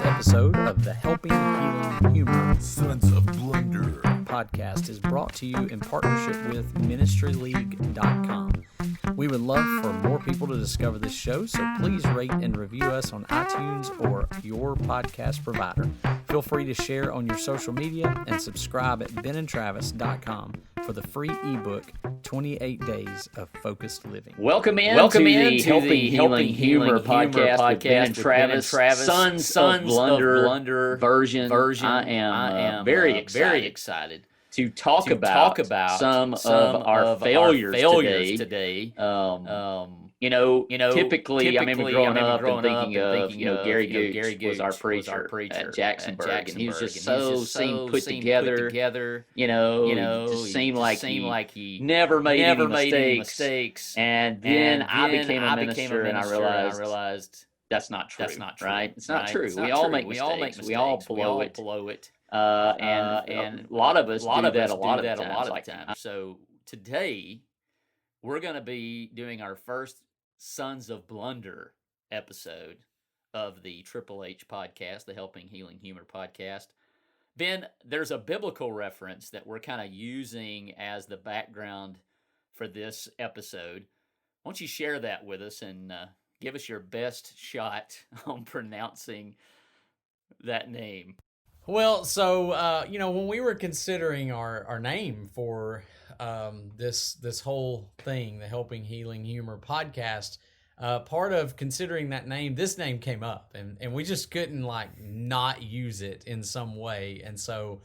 This episode of the Helping Healing Humor Sons of Blunder podcast is brought to you in partnership with ministryleague.com. We would love for more people to discover this show, so please rate and review us on iTunes or your podcast provider. Feel free to share on your social media and subscribe at benandtravis.com for the free ebook, 28 Days of Focused Living. Welcome in to the Helping Humor podcast with Ben and Travis, Sons of Blunder version. I am very excited to talk about some of our failures today. Typically, I remember growing up and thinking of, Gary Gooch was our preacher at Jacksonburg, and he was just seemed put together. Just seemed like he never made any mistakes. And then I became a minister, and I realized that's not true. Right? It's not true. We all make mistakes. We all blow it. And a lot of us do that a lot of times. So today, we're going to be doing our first Sons of Blunder episode of the Triple H podcast, the Helping Healing Humor podcast. Ben, there's a biblical reference that we're kind of using as the background for this episode. Why don't you share that with us and give us your best shot on pronouncing that name? Well, so, when we were considering our name for this whole thing, the Helping Healing Humor podcast, part of considering that name, this name came up, and we just couldn't not use it in some way. And so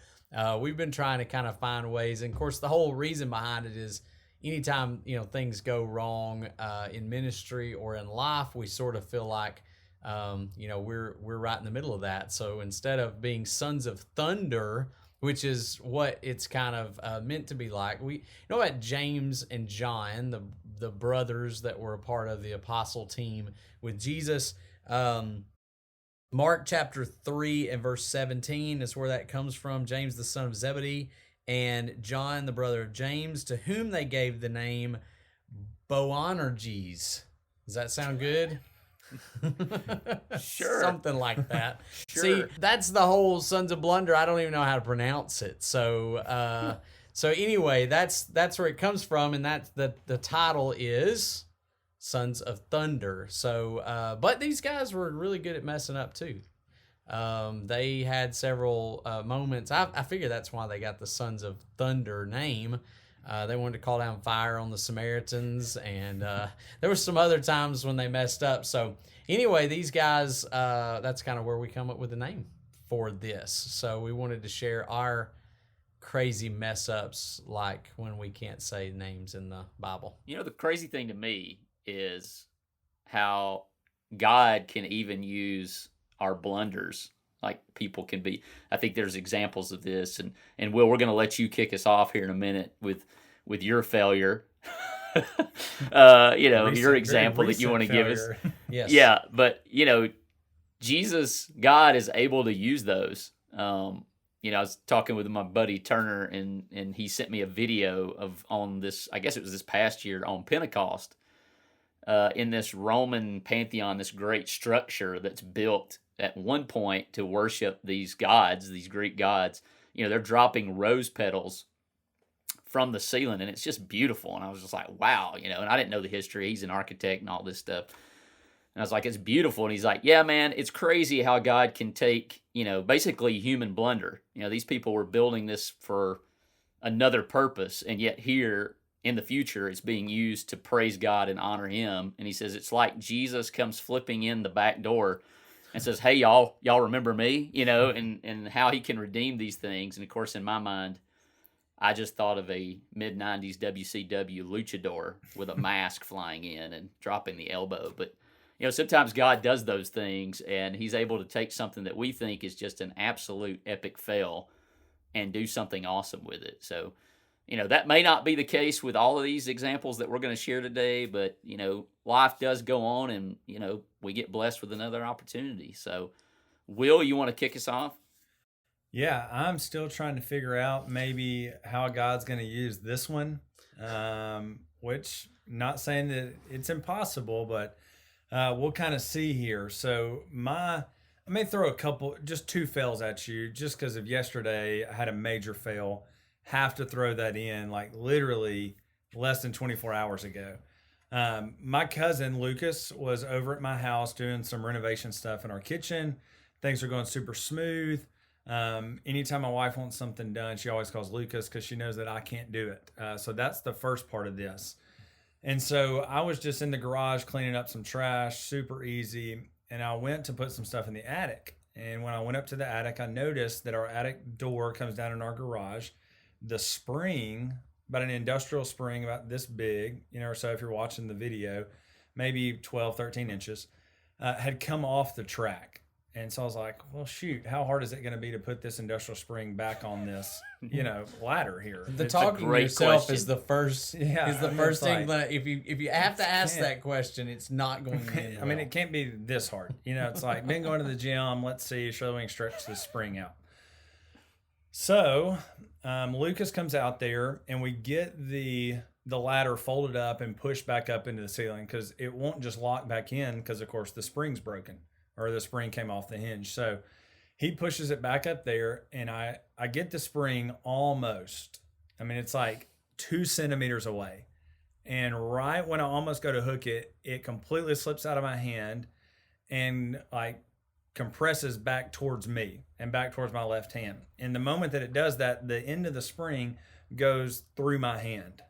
we've been trying to kind of find ways. And of course, the whole reason behind it is anytime, things go wrong in ministry or in life, we sort of feel like we're right in the middle of that. So instead of being Sons of Thunder, which is what it's kind of meant to be like, we know about James and John, the brothers that were a part of the apostle team with Jesus. Mark chapter 3 and verse 17 is where that comes from. James, the son of Zebedee, and John, the brother of James, to whom they gave the name Boanerges. Does that sound good? Sure. Something like that. Sure. See, that's the whole Sons of Blunder. I don't even know how to pronounce it. So anyway, that's where it comes from, and that's the title is Sons of Thunder. So but these guys were really good at messing up too. They had several moments. I figure that's why they got the Sons of Thunder name. They wanted to call down fire on the Samaritans, and there were some other times when they messed up. So anyway, these guys, that's kind of where we come up with the name for this. So we wanted to share our crazy mess ups, like when we can't say names in the Bible. The crazy thing to me is how God can even use our blunders. Like people can be, I think there's examples of this, and Will, we're going to let you kick us off here in a minute with your failure. Your example that you want to give us. Yes. Yeah, but Jesus, God is able to use those. I was talking with my buddy Turner, and he sent me a video on this. I guess it was this past year on Pentecost, in this Roman pantheon, this great structure that's built at one point to worship these gods, these Greek gods. They're dropping rose petals from the ceiling, and it's just beautiful. And I was just like, wow, and I didn't know the history. He's an architect and all this stuff. And I was like, it's beautiful. And he's like, yeah, man, it's crazy how God can take, basically human blunder. These people were building this for another purpose, and yet here in the future it's being used to praise God and honor him. And he says it's like Jesus comes flipping in the back door and says, hey, y'all remember me, and how he can redeem these things. And of course, in my mind, I just thought of a mid-90s WCW luchador with a mask flying in and dropping the elbow. But, sometimes God does those things, and he's able to take something that we think is just an absolute epic fail and do something awesome with it. So, that may not be the case with all of these examples that we're going to share today, but, life does go on, and, we get blessed with another opportunity. So, Will, you want to kick us off? Yeah, I'm still trying to figure out maybe how God's going to use this one, which not saying that it's impossible, but we'll kind of see here. So my I may throw just two fails at you, just because of yesterday. I had a major fail. Have to throw that in, like literally less than 24 hours ago. My cousin Lucas was over at my house doing some renovation stuff in our kitchen. Things are going super smooth. Anytime my wife wants something done, she always calls Lucas because she knows that I can't do it. So that's the first part of this. And so I was just in the garage cleaning up some trash, super easy. And I went to put some stuff in the attic. And when I went up to the attic, I noticed that our attic door comes down in our garage. The spring, about an industrial spring about this big, or so if you're watching the video, maybe 12, 13 inches, had come off the track. And so I was like, well, shoot, how hard is it going to be to put this industrial spring back on this, ladder here? The It's talking to great yourself question. is the first. Yeah, is the I mean, first it's thing like- that if you have to ask can't- that question, it's not going to end. I mean, well. it can't be this hard. It's like, been going to the gym. Let's see, surely we can stretch this spring out. So Lucas comes out there, and we get the ladder folded up and pushed back up into the ceiling because it won't just lock back in because, of course, the spring's broken or the spring came off the hinge. So he pushes it back up there, and I get the spring almost. I mean, it's like 2 centimeters away. And right when I almost go to hook it, it completely slips out of my hand and like compresses back towards me and back towards my left hand. And the moment that it does that, the end of the spring goes through my hand.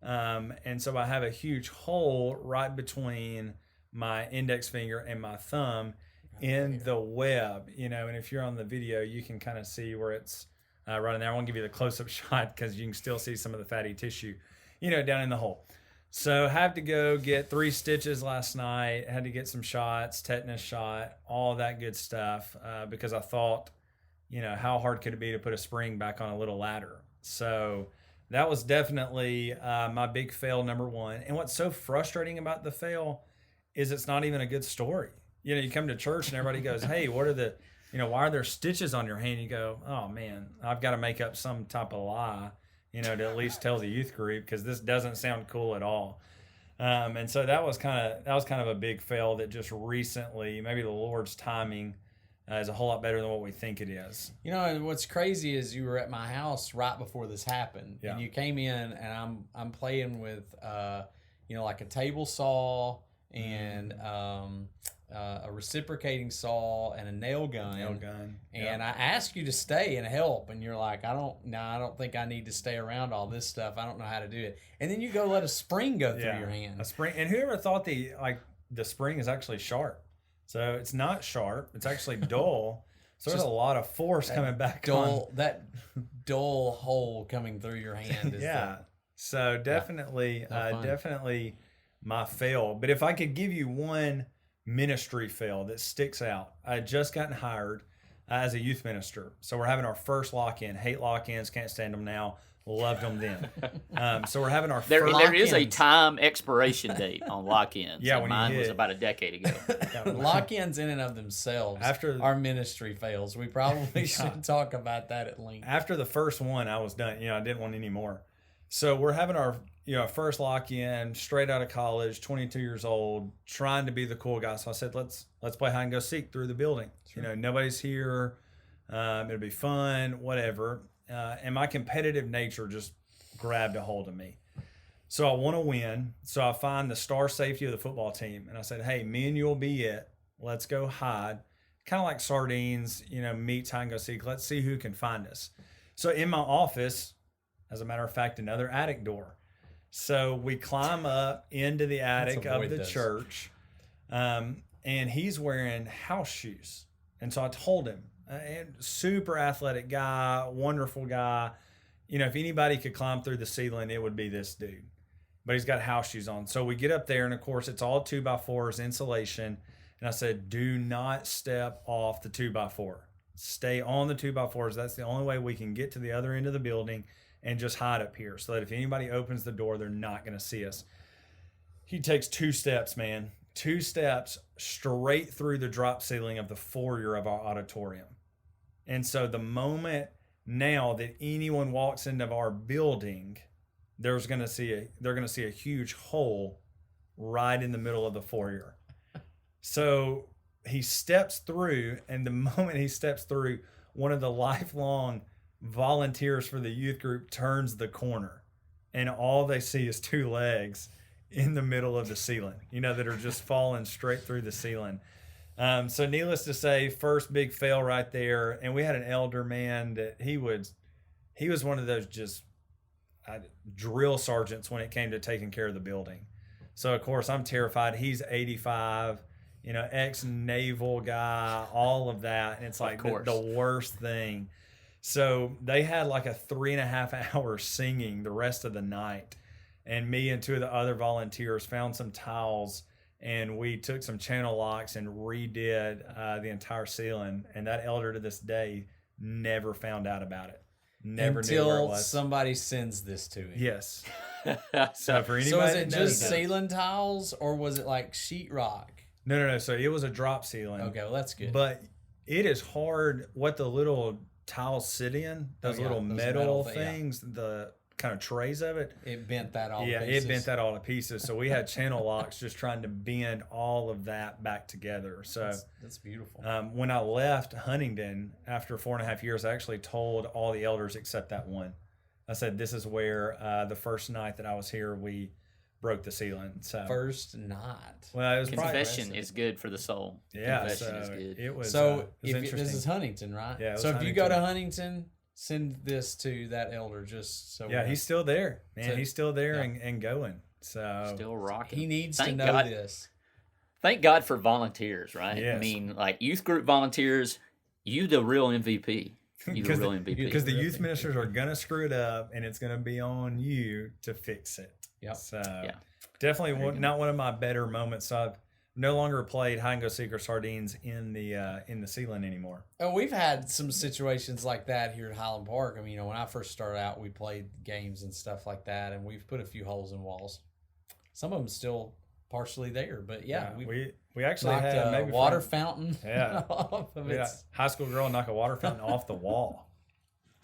And so I have a huge hole right between my index finger and my thumb in the web, and if you're on the video, you can kind of see where it's right in there. I won't give you the close-up shot because you can still see some of the fatty tissue, down in the hole. So have to go get 3 stitches last night, had to get some shots, tetanus shot, all that good stuff, because I thought, how hard could it be to put a spring back on a little ladder? So that was definitely my big fail number 1. And what's so frustrating about the fail is it's not even a good story. You come to church and everybody goes, hey, what are the, why are there stitches on your hand? You go, oh man, I've got to make up some type of lie, to at least tell the youth group because this doesn't sound cool at all. And so that was kind of a big fail that just recently, maybe the Lord's timing is a whole lot better than what we think it is. And what's crazy is you were at my house right before this happened, Yeah. and you came in, and I'm playing with, like a table saw and a reciprocating saw and a nail gun. And I asked you to stay and help, and you're like, I don't think I need to stay around all this stuff. I don't know how to do it. And then you go let a spring go through your hand. A spring, and whoever thought the spring is actually sharp? So it's not sharp; it's actually dull. So there's a lot of force coming back on. That dull hole coming through your hand. Is So definitely, definitely my fail. But if I could give you one ministry fail that sticks out, I had just gotten hired as a youth minister. So we're having our first lock-in. Hate lock-ins, can't stand them now. Loved them then. So we're having our There first is a lock-ins. time expiration date on lock-ins. Yeah, and when you mine hit was it. about a decade ago. Lock-ins in and of themselves are ministry fails. We probably should talk about that at length. After the first one, I was done. I didn't want any more. So we're having our first lock-in, straight out of college, 22 years old, trying to be the cool guy. So I said, let's play hide and go seek through the building. Sure. Nobody's here. It'll be fun, whatever. And my competitive nature just grabbed a hold of me. So I want to win. So I find the star safety of the football team. And I said, hey, me and you will be it. Let's go hide. Kind of like sardines, meet, hide and go seek. Let's see who can find us. So in my office, as a matter of fact, another attic door. So we climb up into the attic of the church. And he's wearing house shoes. And so I told him, super athletic guy, wonderful guy. If anybody could climb through the ceiling, it would be this dude. But he's got house shoes on. So we get up there, and of course, it's all 2x4s insulation. And I said, do not step off the 2x4. Stay on the 2x4s. That's the only way we can get to the other end of the building and just hide up here so that if anybody opens the door, they're not going to see us. He takes 2 steps, man. 2 steps straight through the drop ceiling of the foyer of our auditorium. And so the moment now that anyone walks into our building, they're going to see a huge hole right in the middle of the foyer. So he steps through, and the moment he steps through, one of the lifelong volunteers for the youth group turns the corner, and all they see is two legs in the middle of the ceiling, that are just falling straight through the ceiling. So needless to say, first big fail right there. And we had an elder man that he was one of those just drill sergeants when it came to taking care of the building. So of course I'm terrified. He's 85, ex-naval guy, all of that. And it's like the worst thing. So they had like a 3.5 hour singing the rest of the night. And me and two of the other volunteers found some towels, and we took some channel locks and redid the entire ceiling. And that elder to this day never found out about it. Never knew where it until was. somebody sends this to him. Yes. So for anybody, So is it that knows just that- ceiling tiles, or was it like sheetrock? No. So it was a drop ceiling. Okay, well that's good. But it is hard what the little tiles sit in, those little those metal yeah. things, the kind of trays of it. It bent that all. Yeah, to pieces. it bent that all to pieces. So we had channel locks just trying to bend all of that back together. So That's beautiful. when I left Huntington after 4.5 years, I actually told all the elders except that one. I said, this is where the first night that I was here, we broke the ceiling. So First night. well, it was Confession is good for the soul. yeah. Confession So is good. it was. So it was if interesting. this is Huntington, right? Yeah, it was So if you go to Huntington. Huntington, send this to that elder just so. Yeah, he's still there, man. So- He's still there yeah. and going. So Still rocking. he needs Thank to know God. this. Thank God for volunteers, right? I Yes. mean, like youth group volunteers, you the real MVP. You the real MVP. because the youth ministers are gonna screw it up, and it's gonna be on you to fix it. Yep. So Very definitely good. not one of my better moments. So I've no longer played hide and go seek or sardines in the ceiling anymore. Oh, we've had some situations like that here at Highland Park. I mean, when I first started out, we played games and stuff like that, and we've put a few holes in walls. Some of them still partially there, but yeah, we actually knocked had a maybe water from- fountain Yeah. off of we had a its. high school girl knock a water fountain off the wall.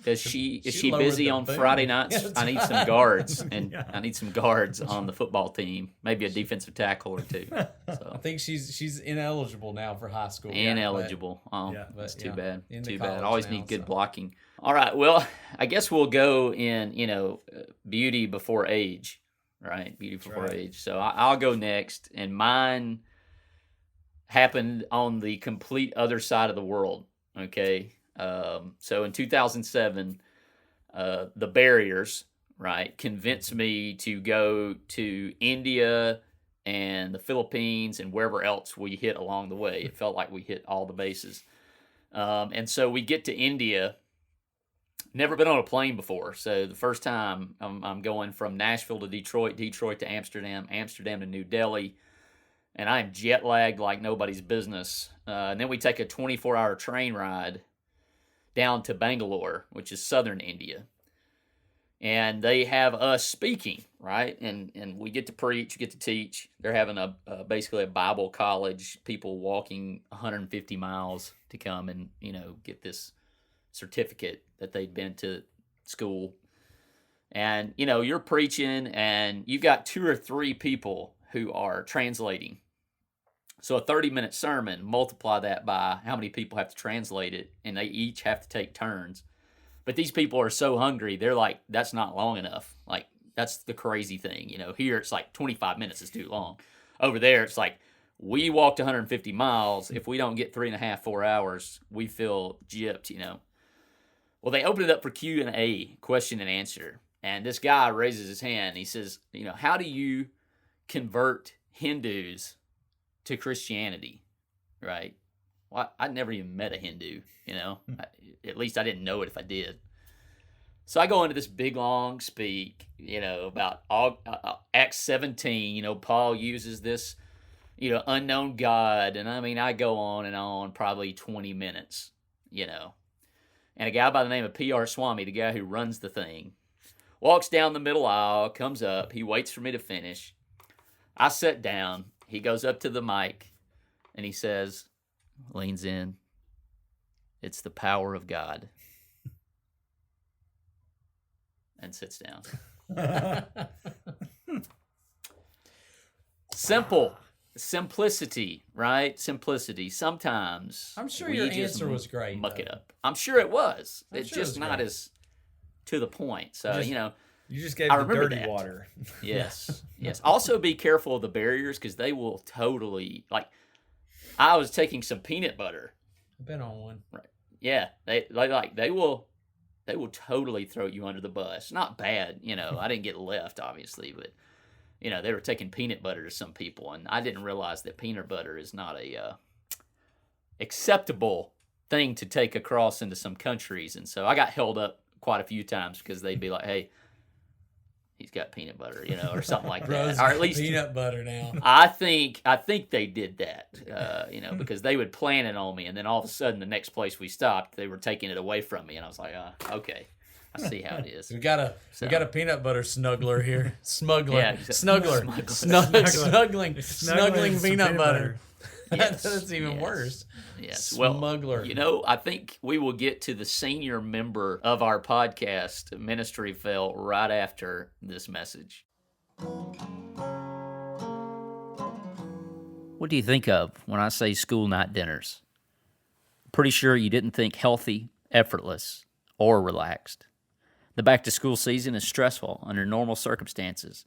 Is she she lowered busy the on boom. Friday nights? Yeah, I need some that's guards, and Yeah. I need some guards on the football team. Maybe a defensive tackle or two. I So think she's ineligible now for high school. ineligible. Oh, Yeah. that's But, too yeah, bad. into Too bad. college Always now, need good so. blocking. All right. Well, I guess we'll go in. Beauty before age. Right. Beauty before Right. age. So I'll go next, and mine happened on the complete other side of the world. Okay. So in 2007, the barriers, right, convinced me to go to India and the Philippines and wherever else we hit along the way. It felt like we hit all the bases. And so we get to India. Never been on a plane before. So the first time I'm going from Nashville to Detroit, Detroit to Amsterdam, Amsterdam to New Delhi. And I'm jet lagged like nobody's business. And then we take a 24-hour train ride down to Bangalore, which is southern India. And they have us speaking, right? And we get to preach, get to teach. They're having basically a Bible college, people walking 150 miles to come and, get this certificate that they'd been to school. And, you're preaching and you've got 2 or 3 people who are translating. So a 30-minute sermon, multiply that by how many people have to translate it, and they each have to take turns. But these people are so hungry, they're like, that's not long enough. Like, that's the crazy thing. Here it's like 25 minutes is too long. Over there, it's like, we walked 150 miles. If we don't get 3.5, 4 hours, we feel gypped, Well, they open it up for Q&A, question and answer. And this guy raises his hand. He says, how do you convert Hindus to Christianity, right? Well, I'd never even met a Hindu, at least I didn't know it if I did. So I go into this big, long speak, about Acts 17, Paul uses this, unknown God. And I go on and on, probably 20 minutes, And a guy by the name of P.R. Swami, the guy who runs the thing, walks down the middle aisle, comes up, he waits for me to finish. I sit down. He goes up to the mic and he says, leans in, it's the power of God, and sits down. Simple. simplicity, right? Simplicity. Sometimes I'm sure we your just answer was great. muck though. it up. I'm sure it was. I'm It's sure it just was not great. as to the point. So, Just- you know, You just gave I the remember dirty that. water. yes, yes. Also be careful of the barriers because they will totally, like, I was taking some peanut butter. I've been on one. Yeah, they will totally throw you under the bus. Not bad, you know. I didn't get left, obviously, but you know they were taking peanut butter to some people, and I didn't realize that peanut butter is not a acceptable thing to take across into some countries, and so I got held up quite a few times because they'd be like, "Hey, he's got peanut butter," you know, or something like Bro's that, or at got least peanut butter now. I think they did that, you know, because they would plan it on me, and then all of a sudden, the next place we stopped, they were taking it away from me, and I was like, okay, I see how it is. We got a peanut butter snuggler here. Smuggler. Yeah, Snuggler. Smuggler. Snuggling some peanut butter. Yes, That's even yes. worse. Yes, well, Smuggler. you know, I think we will get to the senior member of our podcast, Ministry Fail, right after this message. What do you think of when I say school night dinners? Pretty sure you didn't think healthy, effortless, or relaxed. The back-to-school season is stressful under normal circumstances.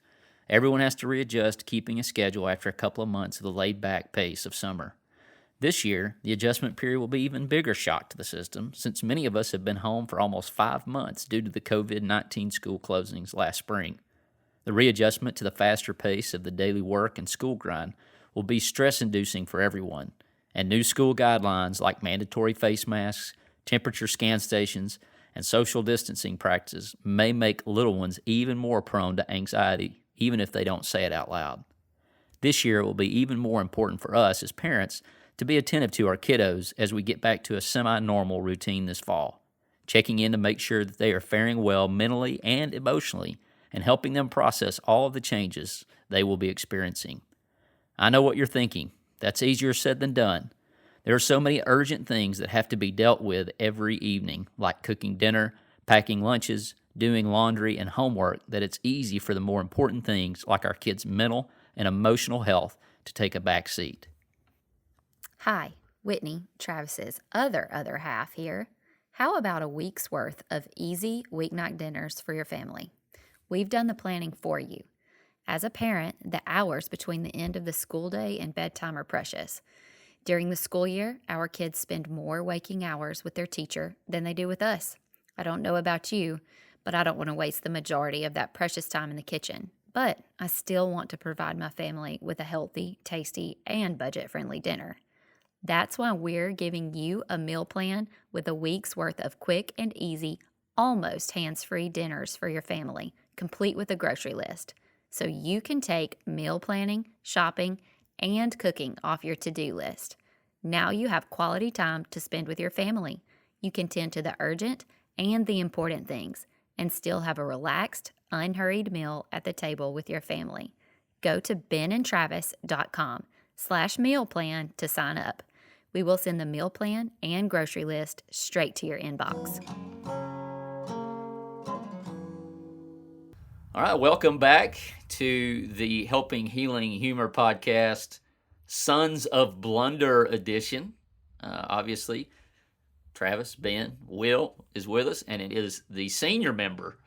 Everyone has to readjust to keeping a schedule after a couple of months of the laid-back pace of summer. This year, the adjustment period will be even bigger shock to the system, since many of us have been home for almost 5 months due to the COVID-19 school closings last spring. The readjustment to the faster pace of the daily work and school grind will be stress-inducing for everyone, and new school guidelines like mandatory face masks, temperature scan stations, and social distancing practices may make little ones even more prone to anxiety, even if they don't say it out loud. This year it will be even more important for us as parents to be attentive to our kiddos as we get back to a semi-normal routine this fall, checking in to make sure that they are faring well mentally and emotionally, and helping them process all of the changes they will be experiencing. I know what you're thinking. That's easier said than done. There are so many urgent things that have to be dealt with every evening, like cooking dinner, packing lunches, doing laundry, and homework, that it's easy for the more important things, like our kids' mental and emotional health, to take a back seat. Hi, Whitney, Travis's other half here. How about a week's worth of easy weeknight dinners for your family? We've done the planning for you. As a parent, the hours between the end of the school day and bedtime are precious. During the school year, our kids spend more waking hours with their teacher than they do with us. I don't know about you, but I don't want to waste the majority of that precious time in the kitchen. But I still want to provide my family with a healthy, tasty, and budget-friendly dinner. That's why we're giving you a meal plan with a week's worth of quick and easy, almost hands-free dinners for your family, complete with a grocery list. So you can take meal planning, shopping, and cooking off your to-do list. Now you have quality time to spend with your family. You can tend to the urgent and the important things and still have a relaxed, unhurried meal at the table with your family. Go to benandtravis.com/meal plan to sign up. We will send the meal plan and grocery list straight to your inbox. All right, welcome back to the Helping Healing Humor podcast, Sons of Blunder edition. Obviously, Travis, Ben, Will is with us, and it is the senior member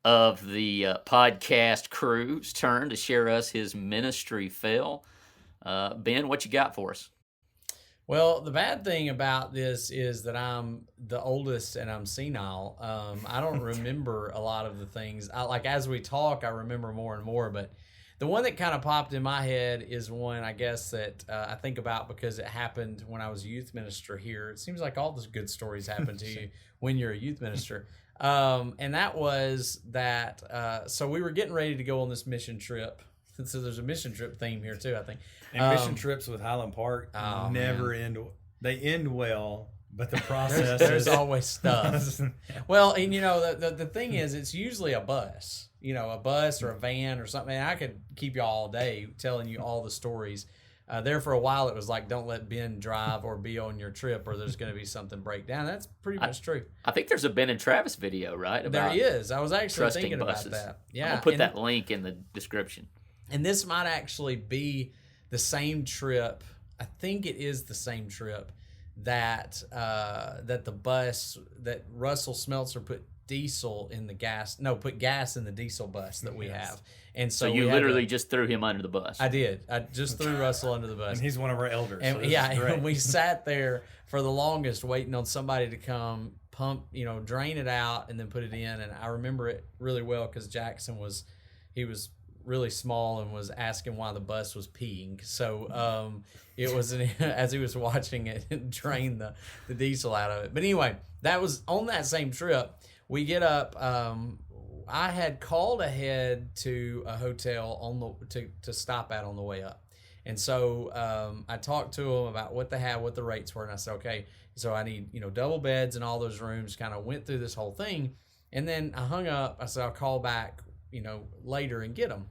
of the podcast crew's turn to share us his ministry fail. Ben, what you got for us? Well, the bad thing about this is that I'm the oldest and I'm senile. I don't remember a lot of the things. As we talk, I remember more and more. But the one that kind of popped in my head is one, I guess, that I think about because it happened when I was a youth minister here. It seems like all those good stories happen to you when you're a youth minister. And that was that. So we were getting ready to go on this mission trip. So there's a mission trip theme here too, I think. And mission trips with Highland Park never end. They end well, but the process there's is always stuff. Well, and you know the thing is, it's usually a bus, a bus or a van or something. And I could keep you all day telling you all the stories. There for a while, it was like, don't let Ben drive or be on your trip, or there's going to be something break down. That's pretty much true. I think there's a Ben and Travis video, right? There is. I was actually trusting thinking buses. about that. Yeah, I'm gonna put that link in the description. And this might actually be the same trip. I think it is the same trip that the bus that Russell Smeltzer put diesel in the gas. No, put gas in the diesel bus that we have. And So so you we had literally to- just threw him under the bus. I did. I just threw Russell under the bus. And he's one of our elders. And so this yeah, is great. and we sat there for the longest waiting on somebody to come pump, drain it out and then put it in. And I remember it really well because Jackson was really small and was asking why the bus was peeing. So it was as he was watching it drain the diesel out of it. But anyway, that was on that same trip. We get up. I had called ahead to a hotel to stop at on the way up. And so I talked to them about what they had, what the rates were, and I said, okay, so I need double beds in all those rooms. Kind of went through this whole thing, and then I hung up. I said I'll call back, later and get them.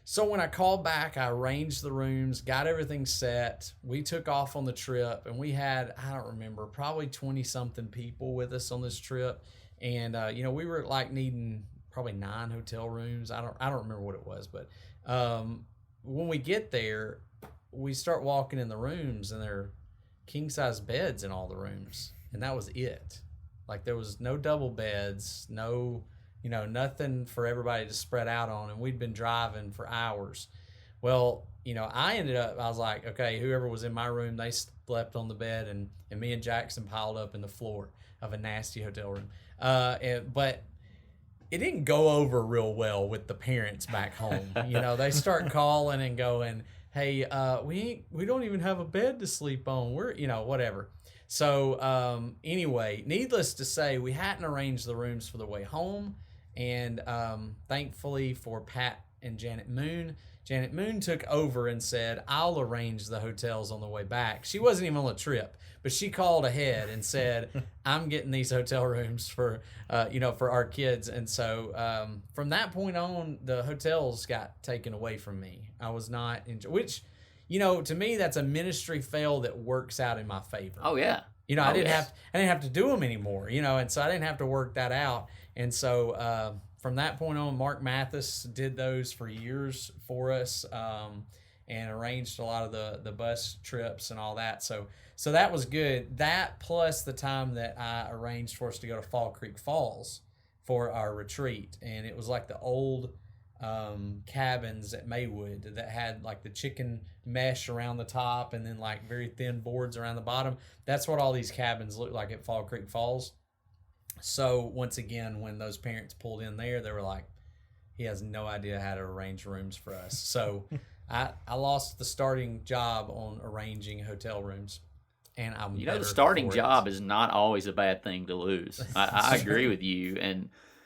So when I called back, I arranged the rooms, got everything set. We took off on the trip, and we had, I don't remember, probably 20-something people with us on this trip, and we were like needing probably 9 hotel rooms. I don't remember what it was, but when we get there, we start walking in the rooms, and there are king-size beds in all the rooms, and that was it. Like there was no double beds, no, nothing for everybody to spread out on, and we'd been driving for hours. Well, I was like, okay, whoever was in my room, they slept on the bed, and me and Jackson piled up in the floor of a nasty hotel room. But it didn't go over real well with the parents back home. They start calling and going, hey, we don't even have a bed to sleep on. We're, whatever. So anyway, needless to say, we hadn't arranged the rooms for the way home. And thankfully for Pat and Janet Moon took over and said, I'll arrange the hotels on the way back. She wasn't even on the trip, but she called ahead and said, I'm getting these hotel rooms for our kids. And so from that point on, the hotels got taken away from me. I was not which, to me, that's a ministry fail that works out in my favor. Oh yeah. I didn't have to do them anymore, and so I didn't have to work that out. And so from that point on, Mark Mathis did those for years for us, and arranged a lot of the bus trips and all that. So that was good. That plus the time that I arranged for us to go to Fall Creek Falls for our retreat, and it was like the old cabins at Maywood that had like the chicken mesh around the top and then like very thin boards around the bottom. That's what all these cabins look like at Fall Creek Falls. So once again, when those parents pulled in there, they were like, he has no idea how to arrange rooms for us. So I lost the starting job on arranging hotel rooms, and I'm the starting for job it. is not always a bad thing to lose. I agree with you.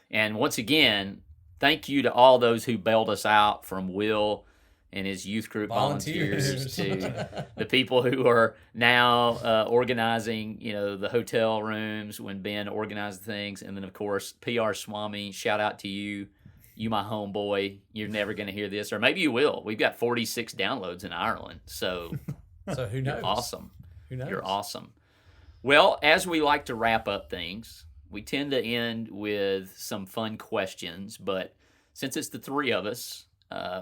And once again, thank you to all those who bailed us out, from Will and his youth group volunteers to the people who are now organizing, the hotel rooms when Ben organized things. And then, of course, PR Swami, shout out to you. You, my homeboy. You're never going to hear this, or maybe you will. We've got 46 downloads in Ireland. So who knows? You're awesome. Who knows? You're awesome. Well, as we like to wrap up things, we tend to end with some fun questions, but since it's the three of us,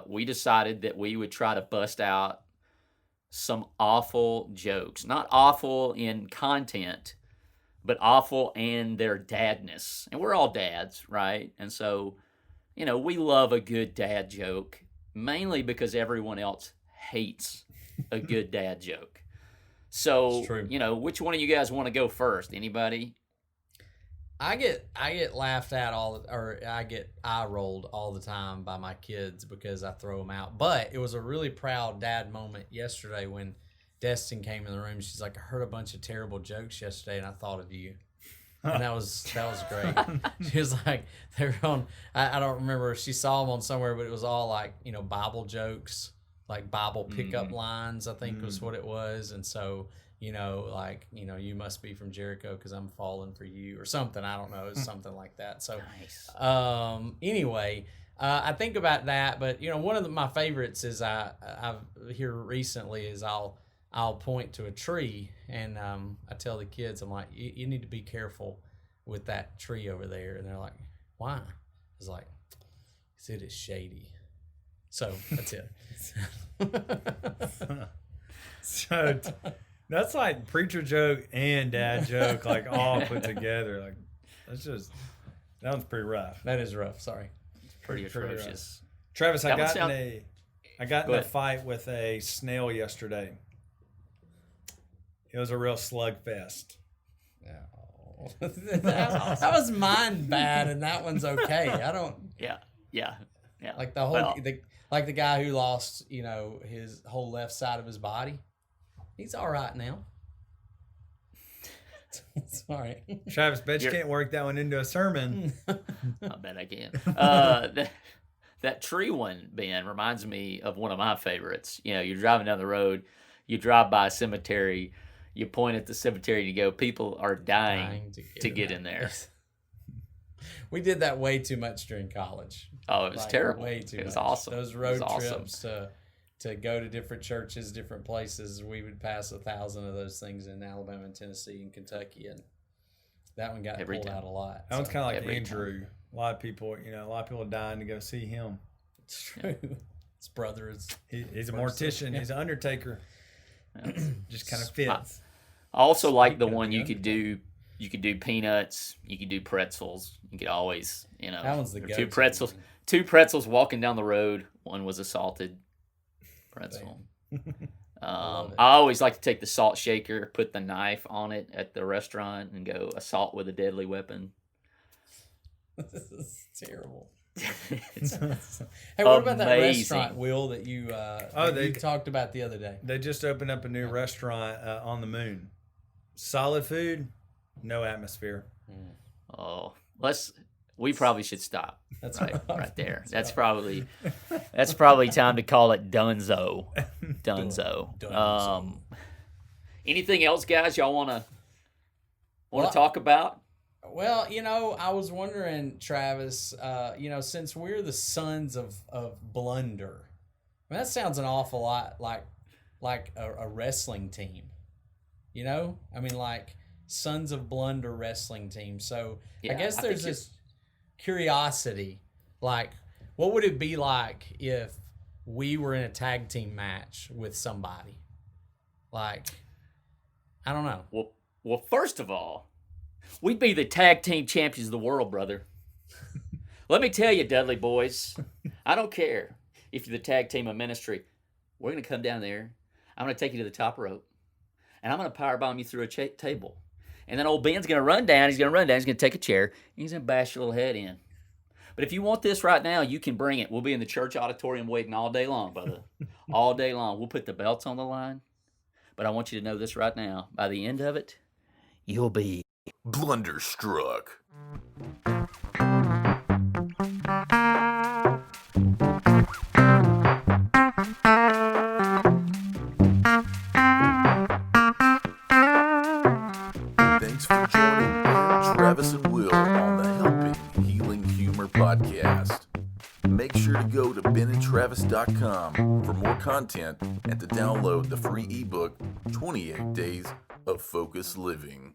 we decided that we would try to bust out some awful jokes. Not awful in content, but awful in their dadness. And we're all dads, right? And so, we love a good dad joke, mainly because everyone else hates a good dad joke. So, which one of you guys want to go first? Anybody? I get laughed at I get eye rolled all the time by my kids because I throw them out. But it was a really proud dad moment yesterday when Destin came in the room. She's like, I heard a bunch of terrible jokes yesterday, and I thought of you. And that was great. She was like, they were on. I don't remember. She saw them on somewhere, but it was all like Bible jokes, like Bible pickup lines. I think was what it was, and so. You must be from Jericho because I'm falling for you or something. I don't know. It's something like that. So, nice. Anyway, I think about that, but one of my favorites is I've here recently is I'll point to a tree and I tell the kids, I'm like, you need to be careful with that tree over there, and they're like, why? I was like, 'cause it is shady. So that's it. So that's like preacher joke and dad joke, like all put together. Like that one's pretty rough. That is rough. Sorry. Pretty Pretty rough. atrocious. Travis, I That one got sound- in a Go ahead. fight with a snail yesterday. It was a real slugfest. that was mine bad, and that one's okay. I don't Yeah. like the whole Well, like the guy who lost, his whole left side of his body. He's all right now. Sorry. Travis, bet you You're- can't work that one into a sermon. I bet I can. That tree one, Ben, reminds me of one of my favorites. You're driving down the road, you drive by a cemetery, you point at the cemetery to go, people are dying to get in there. We did that way too much during college. Oh, it was terrible. Way too It was much. awesome. Those It road was awesome. trips to go to different churches, different places. We would pass 1,000 of those things in Alabama and Tennessee and Kentucky, and that one got Every pulled time. out a lot. That one's kind of like every Andrew. A lot of people dying to go see him. It's true. His brother is. He's a First, mortician. yeah. He's an undertaker. Just kind of I fits. also like the Speaking of one the you could do. You could do peanuts. You could do pretzels. You could always, That one's the there were go-to. two pretzels. Two pretzels walking down the road. One was a salted pretzel. love it. I always like to take the salt shaker, put the knife on it at the restaurant, and go assault with a deadly weapon. This is terrible. It's Hey, what about that amazing. restaurant, Will, that you you talked about the other day? They just opened up a new restaurant on the moon. Solid food, no atmosphere. Oh, we probably should stop That's right there. That's probably time to call it Dunzo. Dunzo. Anything else, guys? Y'all want to Well, talk about? Well, I was wondering, Travis, since we're the sons of Blunder, I mean, that sounds an awful lot like a wrestling team. I mean, like Sons of Blunder wrestling team. So Yeah, I guess I there's think this curiosity, like, what would it be like if we were in a tag team match with somebody? Like, I don't know. Well, first of all, we'd be the tag team champions of the world, brother. Let me tell you, Dudley boys, I don't care if you're the tag team of ministry. We're going to come down there. I'm going to take you to the top rope, and I'm going to powerbomb you through a table. And then old Ben's going to run down. He's going to take a chair, and he's going to bash your little head in. But if you want this right now, you can bring it. We'll be in the church auditorium waiting all day long, brother. All day long. We'll put the belts on the line. But I want you to know this right now. By the end of it, you'll be Blunderstruck. Thanks for joining Ben, Travis, and Will on the Helping Healing Humor podcast. Make sure to go to benandtravis.com for more content and to download the free ebook 28 Days of Focused Living.